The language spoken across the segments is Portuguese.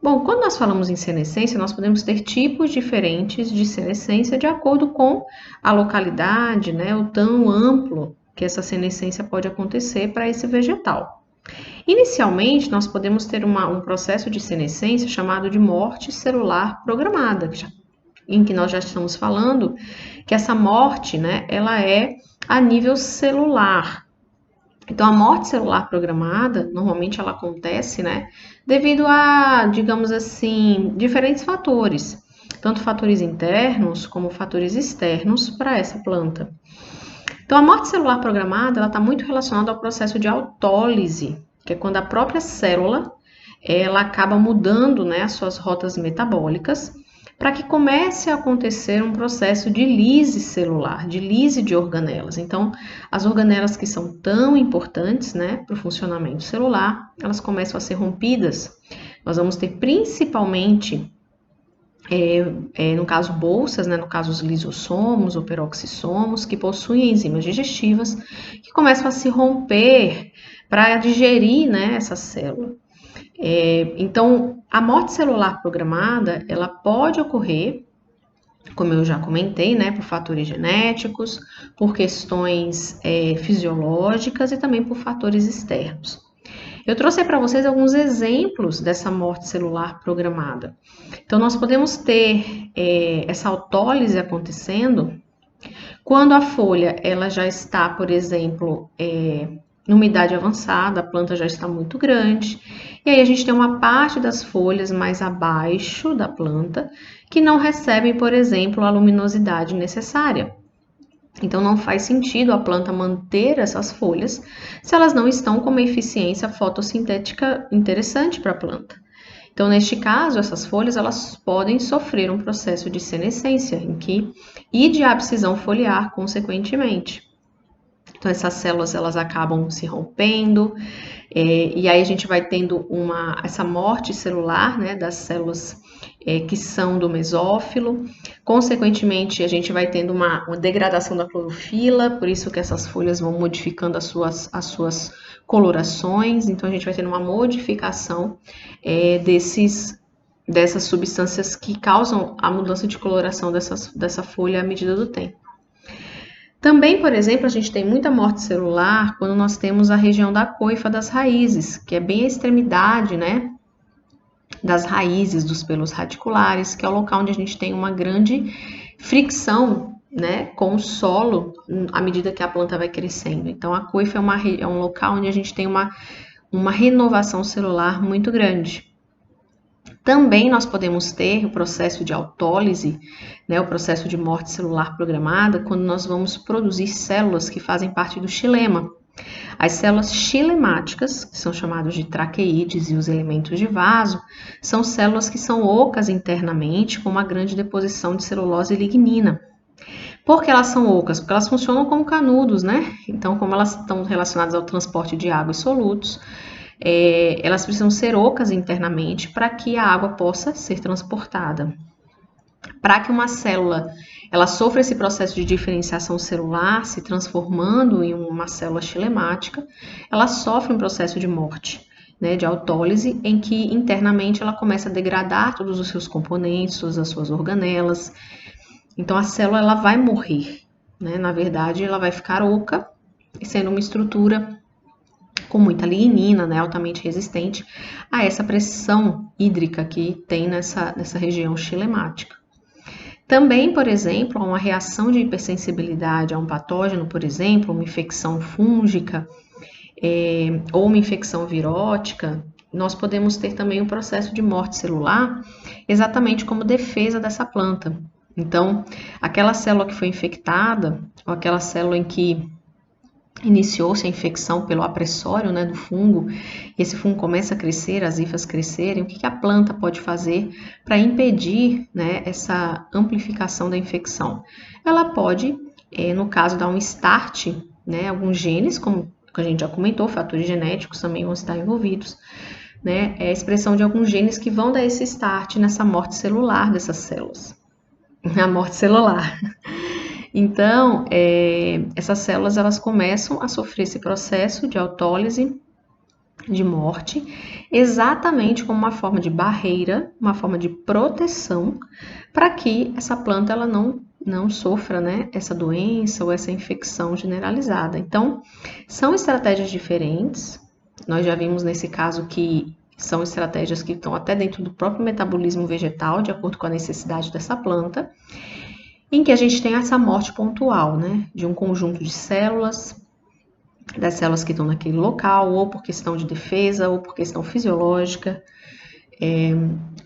Bom, quando nós falamos em senescência, nós podemos ter tipos diferentes de senescência de acordo com a localidade, né, o tão amplo que essa senescência pode acontecer para esse vegetal. Inicialmente, nós podemos ter um processo de senescência chamado de morte celular programada, em que nós já estamos falando que essa morte, né, ela é a nível celular. Então, a morte celular programada, normalmente ela acontece, né, devido a, digamos assim, diferentes fatores, tanto fatores internos como fatores externos para essa planta. Então, a morte celular programada, ela está muito relacionada ao processo de autólise, que é quando a própria célula, ela acaba mudando, né, as suas rotas metabólicas, para que comece a acontecer um processo de lise celular, de lise de organelas. Então, as organelas que são tão importantes, né, para o funcionamento celular, elas começam a ser rompidas. Nós vamos ter principalmente, no caso bolsas, né, no caso os lisossomos ou peroxissomos, que possuem enzimas digestivas, que começam a se romper para digerir, né, essa célula. Então, a morte celular programada, ela pode ocorrer, como eu já comentei, né, por fatores genéticos, por questões fisiológicas e também por fatores externos. Eu trouxe para vocês alguns exemplos dessa morte celular programada. Então, nós podemos ter essa autólise acontecendo quando a folha ela já está, por exemplo, numa idade avançada, a planta já está muito grande, e aí a gente tem uma parte das folhas mais abaixo da planta que não recebem, por exemplo, a luminosidade necessária. Então não faz sentido a planta manter essas folhas se elas não estão com uma eficiência fotossintética interessante para a planta. Então, neste caso, essas folhas elas podem sofrer um processo de senescência e de abscisão foliar, consequentemente. Então, essas células elas acabam se rompendo, e aí a gente vai tendo essa morte celular, né, das células que são do mesófilo. Consequentemente, a gente vai tendo uma degradação da clorofila, por isso que essas folhas vão modificando as suas colorações. Então, a gente vai tendo uma modificação dessas substâncias que causam a mudança de coloração dessa folha à medida do tempo. Também, por exemplo, a gente tem muita morte celular quando nós temos a região da coifa das raízes, que é bem a extremidade, né, das raízes dos pelos radiculares, que é o local onde a gente tem uma grande fricção, né, com o solo à medida que a planta vai crescendo. Então, a coifa é um local onde a gente tem uma renovação celular muito grande. Também nós podemos ter o processo de autólise, né, o processo de morte celular programada, quando nós vamos produzir células que fazem parte do xilema. As células xilemáticas, que são chamadas de traqueídes, e os elementos de vaso, são células que são ocas internamente, com uma grande deposição de celulose e lignina. Por que elas são ocas? Porque elas funcionam como canudos, né? Então, como elas estão relacionadas ao transporte de água e solutos, elas precisam ser ocas internamente para que a água possa ser transportada. Para que uma célula ela sofra esse processo de diferenciação celular, se transformando em uma célula xilemática, ela sofre um processo de morte, né, de autólise, em que internamente ela começa a degradar todos os seus componentes, todas as suas organelas. Então a célula ela vai morrer, né? Na verdade, ela vai ficar oca, sendo uma estrutura com muita lignina, né, altamente resistente a essa pressão hídrica que tem nessa região xilemática. Também, por exemplo, uma reação de hipersensibilidade a um patógeno, por exemplo, uma infecção fúngica ou uma infecção virótica, nós podemos ter também um processo de morte celular, exatamente como defesa dessa planta. Então, aquela célula que foi infectada, ou aquela célula em que iniciou-se a infecção pelo apressório, né, do fungo, e esse fungo começa a crescer, as hifas crescerem, o que a planta pode fazer para impedir, né, essa amplificação da infecção? Ela pode, no caso, dar um start, né, alguns genes, como a gente já comentou, fatores genéticos também vão estar envolvidos, né, a expressão de alguns genes que vão dar esse start nessa morte celular dessas células, a morte celular. Então, essas células elas começam a sofrer esse processo de autólise de morte, exatamente como uma forma de barreira, uma forma de proteção, para que essa planta ela não sofra, né, essa doença ou essa infecção generalizada. Então, são estratégias diferentes. Nós já vimos nesse caso que são estratégias que estão até dentro do próprio metabolismo vegetal, de acordo com a necessidade dessa planta, em que a gente tem essa morte pontual, né, de um conjunto de células, das células que estão naquele local, ou por questão de defesa, ou por questão fisiológica,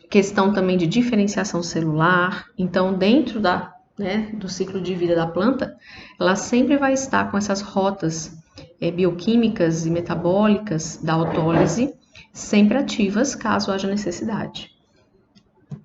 questão também de diferenciação celular. Então, dentro do ciclo de vida da planta, ela sempre vai estar com essas rotas bioquímicas e metabólicas da autólise sempre ativas, caso haja necessidade.